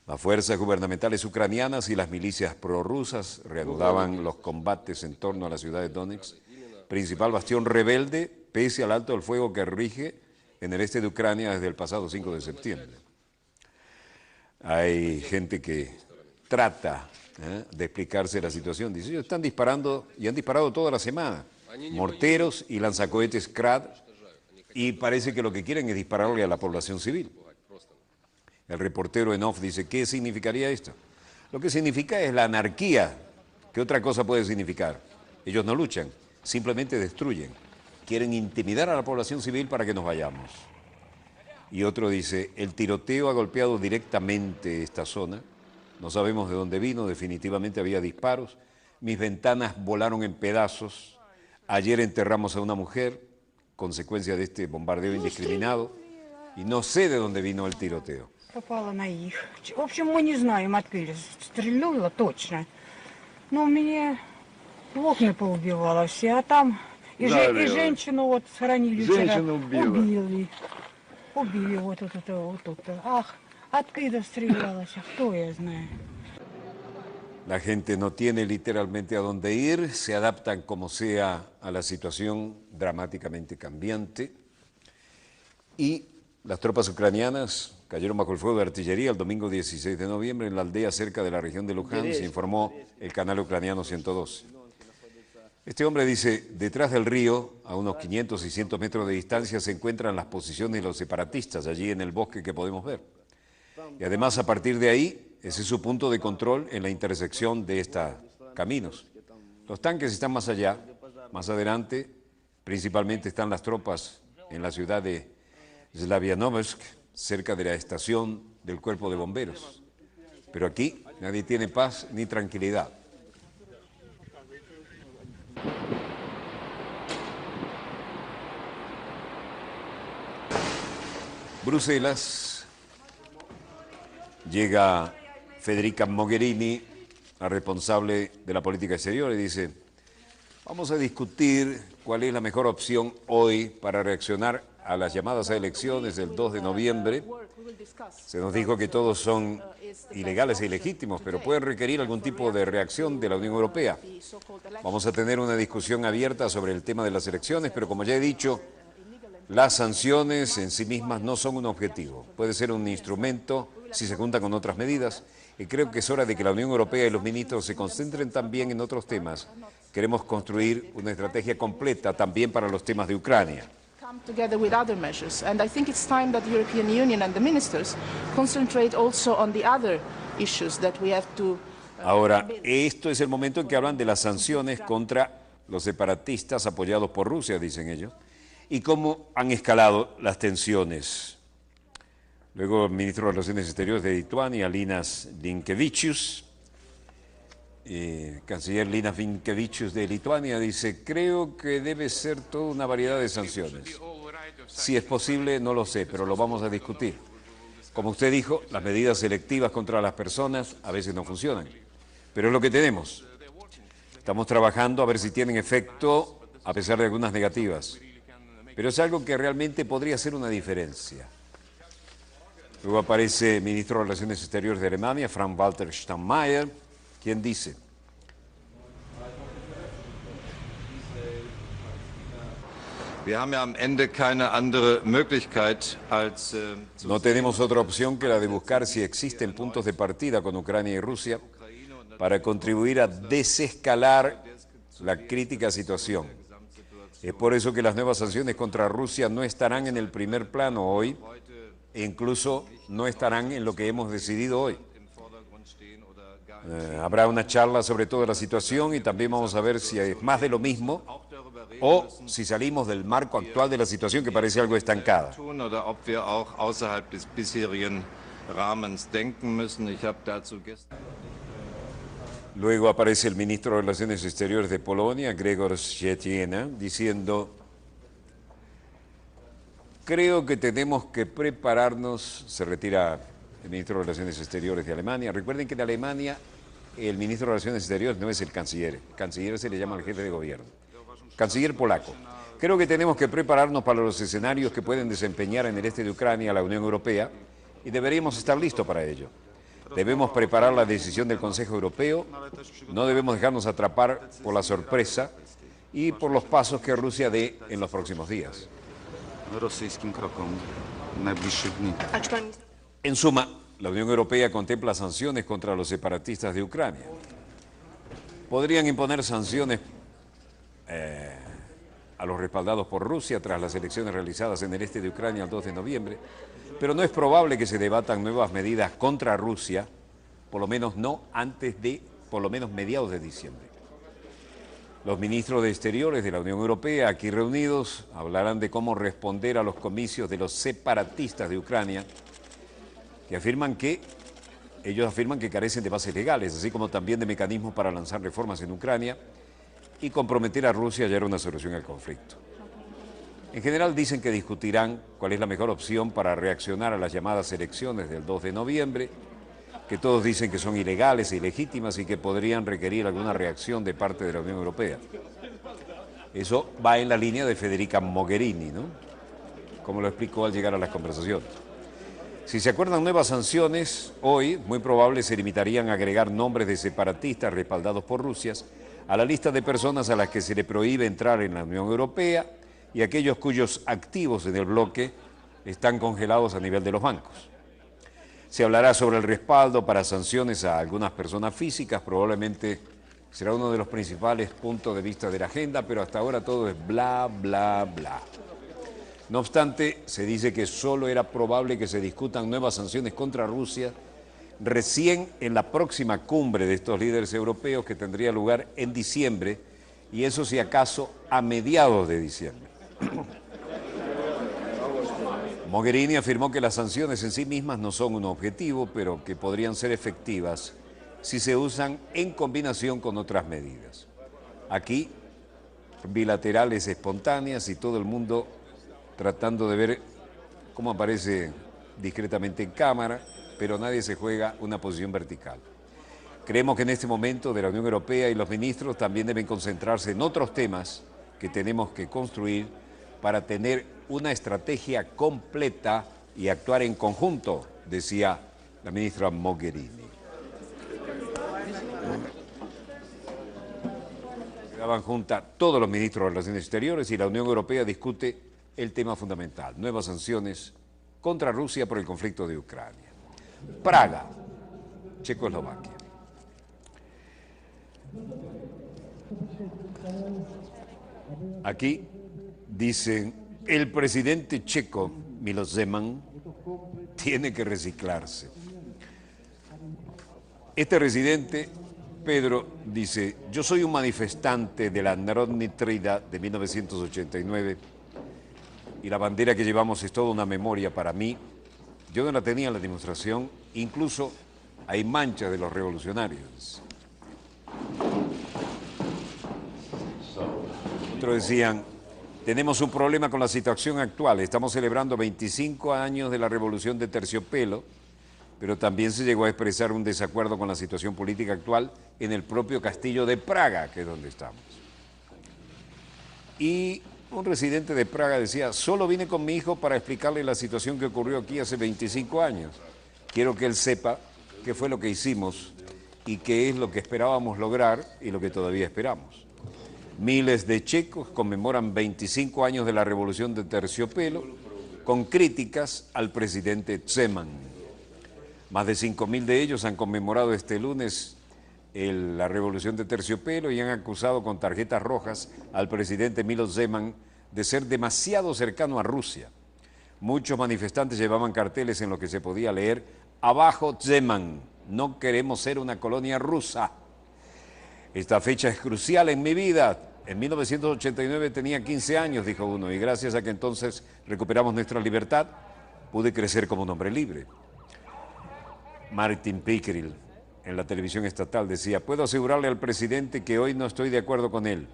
Las fuerzas gubernamentales ucranianas y las milicias prorrusas reanudaban los combates en torno a la ciudad de Donetsk, principal bastión rebelde, pese al alto el fuego que rige en el este de Ucrania desde el pasado 5 de septiembre. Hay gente que trata de explicarse la situación. Dice, ellos están disparando y han disparado toda la semana, morteros y lanzacohetes Scrad, y parece que lo que quieren es dispararle a la población civil. El reportero en off dice, ¿qué significaría esto? Lo que significa es la anarquía. ¿Qué otra cosa puede significar? Ellos no luchan, simplemente destruyen. Quieren intimidar a la población civil para que nos vayamos. Y otro dice, el tiroteo ha golpeado directamente esta zona. No sabemos de dónde vino, definitivamente había disparos. Mis ventanas volaron en pedazos. Ayer enterramos a una mujer, consecuencia de este bombardeo indiscriminado. Y no sé de dónde vino el tiroteo. Попала на их. В общем, мы не знаем, откуда стрельнула точно. Но мне окна поубивало все, а там и женщину вот схоронили вчера. Убили вот тут. Ах, откуда стрелялась, кто я знаю. La gente no tiene literalmente a dónde ir, se adaptan como sea a la situación dramáticamente cambiante. Y las tropas ucranianas cayeron bajo el fuego de artillería el domingo 16 de noviembre en la aldea cerca de la región de Luhansk, informó el canal ucraniano 112. Este hombre dice, detrás del río, a unos 500 y 600 metros de distancia, se encuentran las posiciones de los separatistas, allí en el bosque que podemos ver. Y además, a partir de ahí, ese es su punto de control en la intersección de estos caminos. Los tanques están más allá, más adelante, principalmente están las tropas en la ciudad de Slavianovsk, cerca de la estación del cuerpo de bomberos. Pero aquí nadie tiene paz ni tranquilidad. Bruselas, llega Federica Mogherini, la responsable de la política exterior, y dice: vamos a discutir cuál es la mejor opción hoy para reaccionar a las llamadas a elecciones del 2 de noviembre. Se nos dijo que todos son ilegales e ilegítimos, pero pueden requerir algún tipo de reacción de la Unión Europea. Vamos a tener una discusión abierta sobre el tema de las elecciones, pero como ya he dicho, las sanciones en sí mismas no son un objetivo. Puede ser un instrumento si se junta con otras medidas, y creo que es hora de que la Unión Europea y los ministros se concentren también en otros temas. Queremos construir una estrategia completa también para los temas de Ucrania. Together with other measures, and I think it's time that the European Union and the ministers concentrate also on the other issues that we have to. Ahora, esto es el momento en que hablan de las sanciones contra los separatistas apoyados por Rusia, dicen ellos, y cómo han escalado las tensiones. Luego el ministro de Relaciones Exteriores de Lituania, Linas Linkevičius, canciller Linas Linkevičius de Lituania, dice: creo que debe ser toda una variedad de sanciones. Si es posible, no lo sé, pero lo vamos a discutir. Como usted dijo, las medidas selectivas contra las personas a veces no funcionan, pero es lo que tenemos. Estamos trabajando a ver si tienen efecto a pesar de algunas negativas, pero es algo que realmente podría hacer una diferencia. Luego aparece el ministro de Relaciones Exteriores de Alemania, Frank-Walter Steinmeier, quien dice: no tenemos otra opción que la de buscar si existen puntos de partida con Ucrania y Rusia para contribuir a desescalar la crítica situación. Es por eso que las nuevas sanciones contra Rusia no estarán en el primer plano hoy, e incluso no estarán en lo que hemos decidido hoy. Habrá una charla sobre toda la situación y también vamos a ver si es más de lo mismo o si salimos del marco actual de la situación, que parece algo estancada. Luego aparece el ministro de Relaciones Exteriores de Polonia, Grzegorz Schetyna, diciendo: creo que tenemos que prepararnos. Se retira el ministro de Relaciones Exteriores de Alemania. Recuerden que en Alemania el ministro de Relaciones Exteriores no es el canciller. El canciller se le llama al jefe de gobierno. Canciller polaco. Creo que tenemos que prepararnos para los escenarios que pueden desempeñar en el este de Ucrania la Unión Europea y deberíamos estar listos para ello. Debemos preparar la decisión del Consejo Europeo, no debemos dejarnos atrapar por la sorpresa y por los pasos que Rusia dé en los próximos días. En suma, la Unión Europea contempla sanciones contra los separatistas de Ucrania. Podrían imponer sanciones a los respaldados por Rusia tras las elecciones realizadas en el este de Ucrania el 2 de noviembre, pero no es probable que se debatan nuevas medidas contra Rusia, por lo menos no antes de, por lo menos mediados de diciembre. Los ministros de Exteriores de la Unión Europea, aquí reunidos, hablarán de cómo responder a los comicios de los separatistas de Ucrania, que ellos afirman que carecen de bases legales, así como también de mecanismos para lanzar reformas en Ucrania y comprometer a Rusia a hallar una solución al conflicto. En general dicen que discutirán cuál es la mejor opción para reaccionar a las llamadas elecciones del 2 de noviembre, que todos dicen que son ilegales e ilegítimas y que podrían requerir alguna reacción de parte de la Unión Europea. Eso va en la línea de Federica Mogherini, ¿no? Como lo explicó al llegar a las conversaciones. Si se acuerdan nuevas sanciones, hoy muy probable se limitarían a agregar nombres de separatistas respaldados por Rusia a la lista de personas a las que se le prohíbe entrar en la Unión Europea y aquellos cuyos activos en el bloque están congelados a nivel de los bancos. Se hablará sobre el respaldo para sanciones a algunas personas físicas, probablemente será uno de los principales puntos de vista de la agenda, pero hasta ahora todo es bla, bla, bla. No obstante, se dice que solo era probable que se discutan nuevas sanciones contra Rusia recién en la próxima cumbre de estos líderes europeos que tendría lugar en diciembre, y eso si acaso a mediados de diciembre. Mogherini afirmó que las sanciones en sí mismas no son un objetivo, pero que podrían ser efectivas si se usan en combinación con otras medidas. Aquí, bilaterales espontáneas y todo el mundo tratando de ver cómo aparece discretamente en cámara, pero nadie se juega una posición vertical. Creemos que en este momento de la Unión Europea y los ministros también deben concentrarse en otros temas que tenemos que construir para tener una estrategia completa y actuar en conjunto, decía la ministra Mogherini. Quedaban juntas todos los ministros de Relaciones Exteriores y la Unión Europea discute el tema fundamental, nuevas sanciones contra Rusia por el conflicto de Ucrania. Praga, Checoslovaquia. Aquí dicen, el presidente checo, Miloš Zeman, tiene que reciclarse. Este residente, Pedro, dice, yo soy un manifestante de la Narodni Trida de 1989 y la bandera que llevamos es toda una memoria para mí. Yo no la tenía en la demostración, incluso hay manchas de los revolucionarios. Otros decían, tenemos un problema con la situación actual, estamos celebrando 25 años de la revolución de terciopelo, pero también se llegó a expresar un desacuerdo con la situación política actual en el propio castillo de Praga, que es donde estamos. Y un residente de Praga decía, solo vine con mi hijo para explicarle la situación que ocurrió aquí hace 25 años. Quiero que él sepa qué fue lo que hicimos y qué es lo que esperábamos lograr y lo que todavía esperamos. Miles de checos conmemoran 25 años de la revolución de terciopelo con críticas al presidente Zeman. Más de 5.000 de ellos han conmemorado este lunes la revolución de terciopelo y han acusado con tarjetas rojas al presidente Miloš Zeman de ser demasiado cercano a Rusia. Muchos manifestantes llevaban carteles en los que se podía leer «Abajo Zeman, no queremos ser una colonia rusa». Esta fecha es crucial en mi vida. En 1989 tenía 15 años, dijo uno, y gracias a que entonces recuperamos nuestra libertad, pude crecer como un hombre libre. Martin Pickerill, en la televisión estatal, decía, puedo asegurarle al presidente que hoy no estoy de acuerdo con él.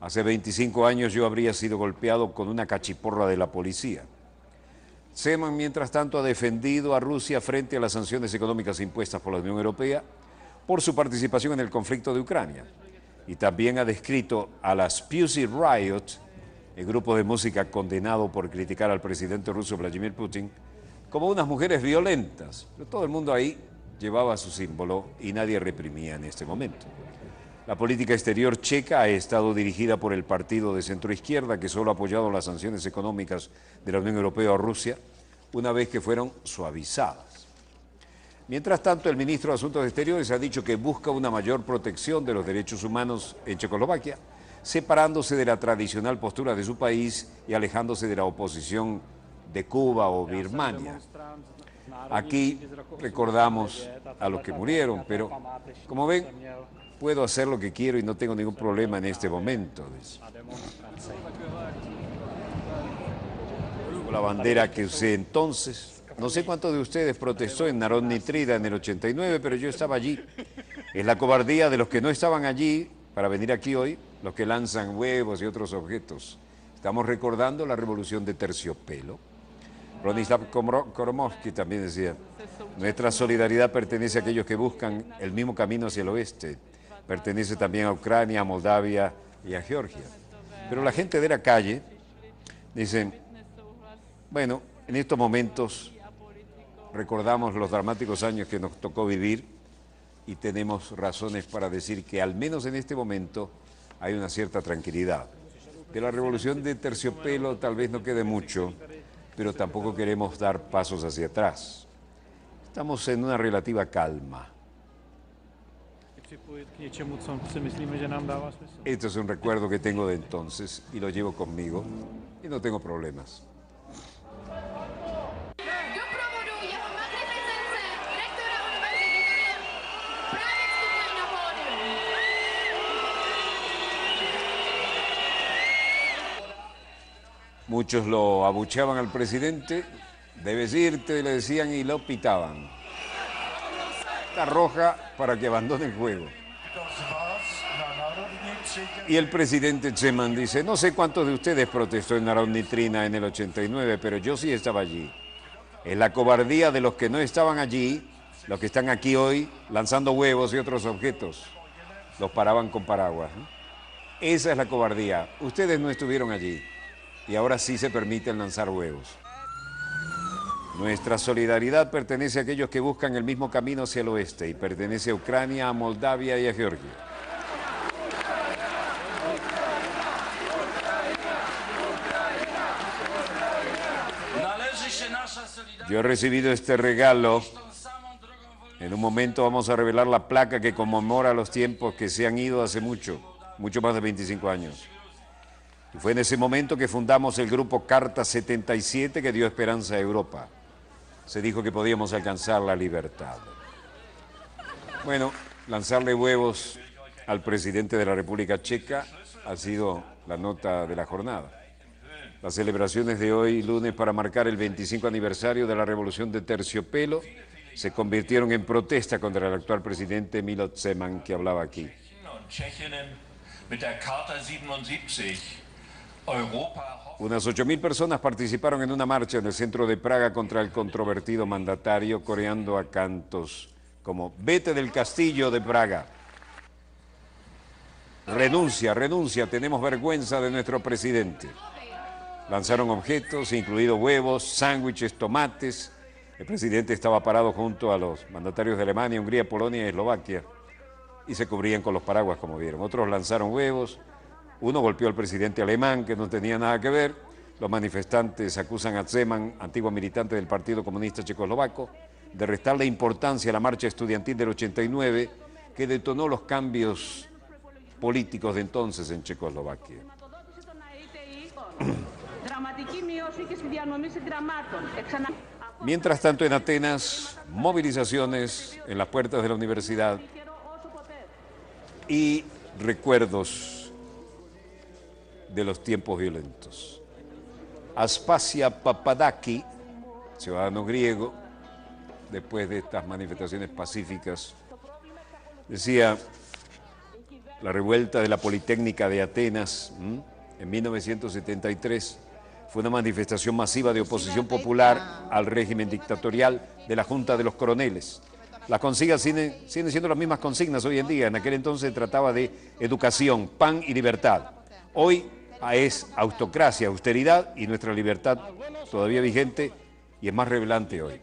Hace 25 años yo habría sido golpeado con una cachiporra de la policía. Zeman, mientras tanto, ha defendido a Rusia frente a las sanciones económicas impuestas por la Unión Europea por su participación en el conflicto de Ucrania. Y también ha descrito a las Pussy Riot, el grupo de música condenado por criticar al presidente ruso Vladimir Putin, como unas mujeres violentas. Pero todo el mundo ahí llevaba su símbolo y nadie reprimía en este momento. La política exterior checa ha estado dirigida por el partido de centroizquierda que solo ha apoyado las sanciones económicas de la Unión Europea a Rusia una vez que fueron suavizadas. Mientras tanto, el ministro de Asuntos Exteriores ha dicho que busca una mayor protección de los derechos humanos en Checoslovaquia, separándose de la tradicional postura de su país y alejándose de la oposición de Cuba o Birmania. Aquí recordamos a los que murieron, pero como ven, puedo hacer lo que quiero y no tengo ningún problema en este momento. La bandera que usé entonces. No sé cuántos de ustedes protestó en Narodni Trida en el 89, pero yo estaba allí. Es la cobardía de los que no estaban allí para venir aquí hoy, los que lanzan huevos y otros objetos. Estamos recordando la revolución de terciopelo. Bronislav Komorowski también decía, nuestra solidaridad pertenece a aquellos que buscan el mismo camino hacia el oeste. Pertenece también a Ucrania, a Moldavia y a Georgia. Pero la gente de la calle dice, bueno, en estos momentos recordamos los dramáticos años que nos tocó vivir y tenemos razones para decir que al menos en este momento hay una cierta tranquilidad. De la revolución de terciopelo tal vez no quede mucho, pero tampoco queremos dar pasos hacia atrás. Estamos en una relativa calma. Esto es un recuerdo que tengo de entonces y lo llevo conmigo y no tengo problemas. Muchos lo abucheaban al presidente, debes irte, le decían, y lo pitaban. La roja para que abandone el juego. Y el presidente Zeman dice, no sé cuántos de ustedes protestó en Narodnitrina en el 89, pero yo sí estaba allí. Es la cobardía de los que no estaban allí, los que están aquí hoy, lanzando huevos y otros objetos. Los paraban con paraguas, ¿no? Esa es la cobardía. Ustedes no estuvieron allí y ahora sí se permiten lanzar huevos. Nuestra solidaridad pertenece a aquellos que buscan el mismo camino hacia el oeste y pertenece a Ucrania, a Moldavia y a Georgia. Yo he recibido este regalo. En un momento vamos a revelar la placa que conmemora los tiempos que se han ido hace mucho más de 25 años. Y fue en ese momento que fundamos el grupo Carta 77 que dio esperanza a Europa. Se dijo que podíamos alcanzar la libertad. Bueno, lanzarle huevos al presidente de la República Checa ha sido la nota de la jornada. Las celebraciones de hoy, lunes, para marcar el 25 aniversario de la Revolución de Terciopelo, se convirtieron en protesta contra el actual presidente Milot Zeman, que hablaba aquí. Unas 8.000 personas participaron en una marcha en el centro de Praga contra el controvertido mandatario, coreando a cantos como «Vete del castillo de Praga». «Renuncia, renuncia, tenemos vergüenza de nuestro presidente». Lanzaron objetos, incluidos huevos, sándwiches, tomates. El presidente estaba parado junto a los mandatarios de Alemania, Hungría, Polonia y Eslovaquia y se cubrían con los paraguas, como vieron. Otros lanzaron huevos. Uno golpeó al presidente alemán, que no tenía nada que ver. Los manifestantes acusan a Zeman, antiguo militante del Partido Comunista Checoslovaco, de restarle importancia a la marcha estudiantil del 89, que detonó los cambios políticos de entonces en Checoslovaquia. Mientras tanto, en Atenas, movilizaciones en las puertas de la universidad y recuerdos de los tiempos violentos. Aspasia Papadaki, ciudadano griego, después de estas manifestaciones pacíficas, decía: la revuelta de la Politécnica de Atenas en 1973 fue una manifestación masiva de oposición popular al régimen dictatorial de la Junta de los Coroneles. Las consignas siguen siendo las mismas consignas hoy en día. En aquel entonces se trataba de educación, pan y libertad. Hoy es autocracia, austeridad y nuestra libertad todavía vigente y es más revelante hoy.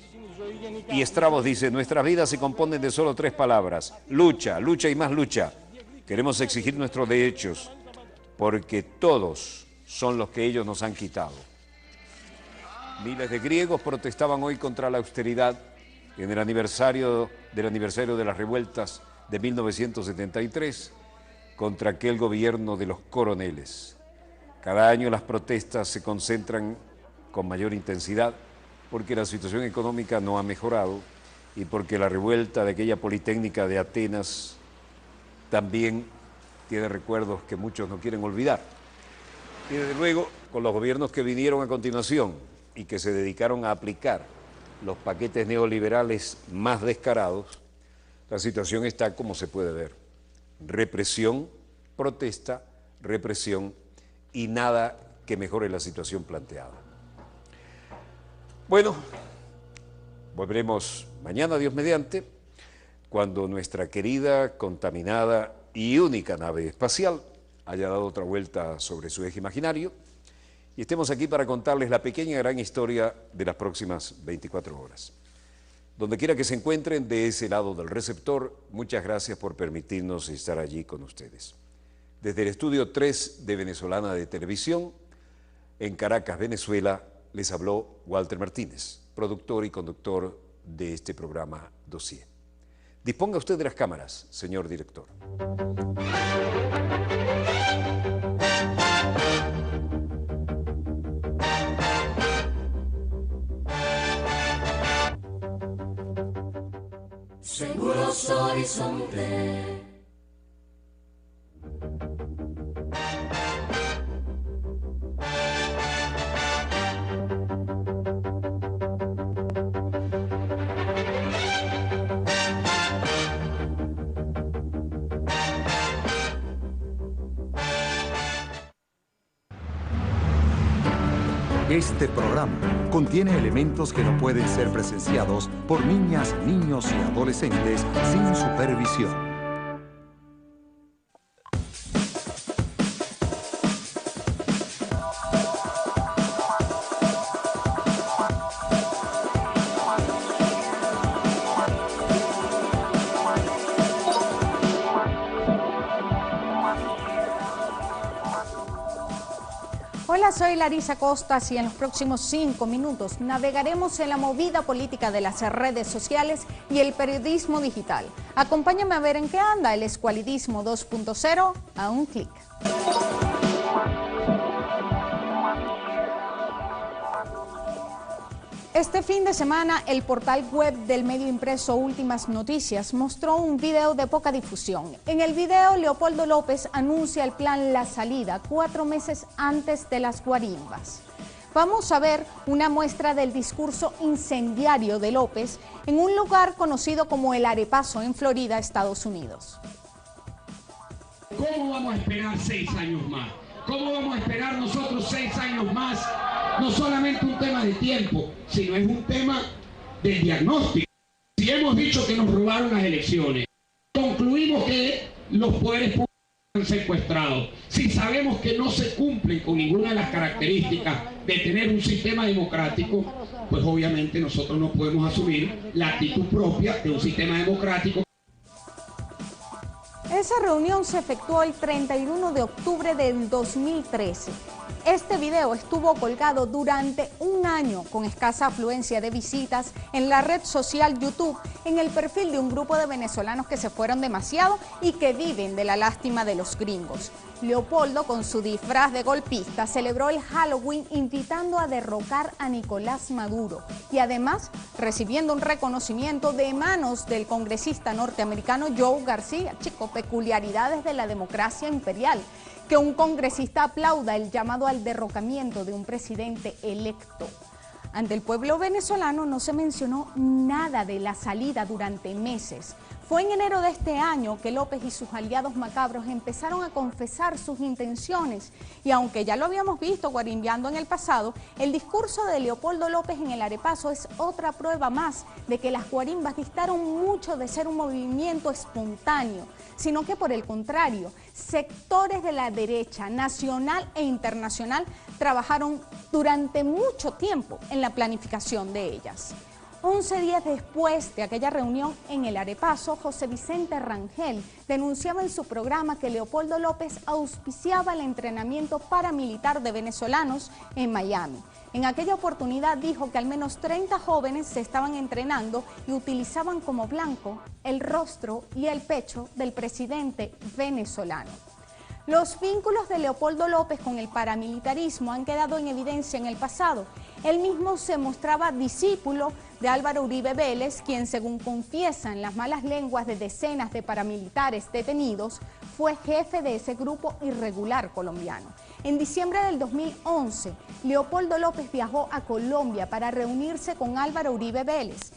Y Estrabos dice: nuestras vidas se componen de solo 3 palabras: lucha, lucha y más lucha. Queremos exigir nuestros derechos porque todos son los que ellos nos han quitado. Miles de griegos protestaban hoy contra la austeridad en el aniversario de las revueltas de 1973 contra aquel gobierno de los coroneles. Cada año las protestas se concentran con mayor intensidad porque la situación económica no ha mejorado y porque la revuelta de aquella Politécnica de Atenas también tiene recuerdos que muchos no quieren olvidar. Y desde luego, con los gobiernos que vinieron a continuación y que se dedicaron a aplicar los paquetes neoliberales más descarados, la situación está como se puede ver. Represión, protesta, represión y nada que mejore la situación planteada. Bueno, volveremos mañana, Dios mediante, cuando nuestra querida, contaminada y única nave espacial haya dado otra vuelta sobre su eje imaginario y estemos aquí para contarles la pequeña y gran historia de las próximas 24 horas. Donde quiera que se encuentren de ese lado del receptor, muchas gracias por permitirnos estar allí con ustedes. Desde el estudio 3 de Venezolana de Televisión, en Caracas, Venezuela, les habló Walter Martínez, productor y conductor de este programa Dossier. Disponga usted de las cámaras, señor director. Seguros Horizonte. Este programa contiene elementos que no pueden ser presenciados por niñas, niños y adolescentes sin supervisión. Hola, soy Larisa Costas y en los próximos 5 minutos navegaremos en la movida política de las redes sociales y el periodismo digital. Acompáñame a ver en qué anda el escualidismo 2.0 a un clic. Este fin de semana, el portal web del medio impreso Últimas Noticias mostró un video de poca difusión. En el video, Leopoldo López anuncia el plan La Salida 4 meses antes de las guarimbas. Vamos a ver una muestra del discurso incendiario de López en un lugar conocido como El Arepazo en Florida, Estados Unidos. ¿Cómo vamos a esperar 6 años más? ¿Cómo vamos a esperar nosotros 6 años más? No solamente un tema de tiempo, sino es un tema del diagnóstico. Si hemos dicho que nos robaron las elecciones, concluimos que los poderes públicos han secuestrado, si sabemos que no se cumplen con ninguna de las características de tener un sistema democrático, pues obviamente nosotros no podemos asumir la actitud propia de un sistema democrático. Esa reunión se efectuó el 31 de octubre del 2013. Este video estuvo colgado durante un año con escasa afluencia de visitas en la red social YouTube, en el perfil de un grupo de venezolanos que se fueron demasiado y que viven de la lástima de los gringos. Leopoldo, con su disfraz de golpista, celebró el Halloween invitando a derrocar a Nicolás Maduro y además recibiendo un reconocimiento de manos del congresista norteamericano Joe García. Chico, peculiaridades de la democracia imperial. Que un congresista aplauda el llamado al derrocamiento de un presidente electo. Ante el pueblo venezolano no se mencionó nada de la salida durante meses. Fue en enero de este año que López y sus aliados macabros empezaron a confesar sus intenciones. Y aunque ya lo habíamos visto guarimbeando en el pasado, el discurso de Leopoldo López en el Arepazo es otra prueba más de que las guarimbas distaron mucho de ser un movimiento espontáneo, sino que por el contrario, sectores de la derecha nacional e internacional trabajaron durante mucho tiempo en la planificación de ellas. 11 días después de aquella reunión en el Arepazo, José Vicente Rangel denunciaba en su programa que Leopoldo López auspiciaba el entrenamiento paramilitar de venezolanos en Miami. En aquella oportunidad dijo que al menos 30 jóvenes se estaban entrenando y utilizaban como blanco el rostro y el pecho del presidente venezolano. Los vínculos de Leopoldo López con el paramilitarismo han quedado en evidencia en el pasado. Él mismo se mostraba discípulo de Álvaro Uribe Vélez, quien, según confiesan las malas lenguas de decenas de paramilitares detenidos, fue jefe de ese grupo irregular colombiano. En diciembre del 2011, Leopoldo López viajó a Colombia para reunirse con Álvaro Uribe Vélez.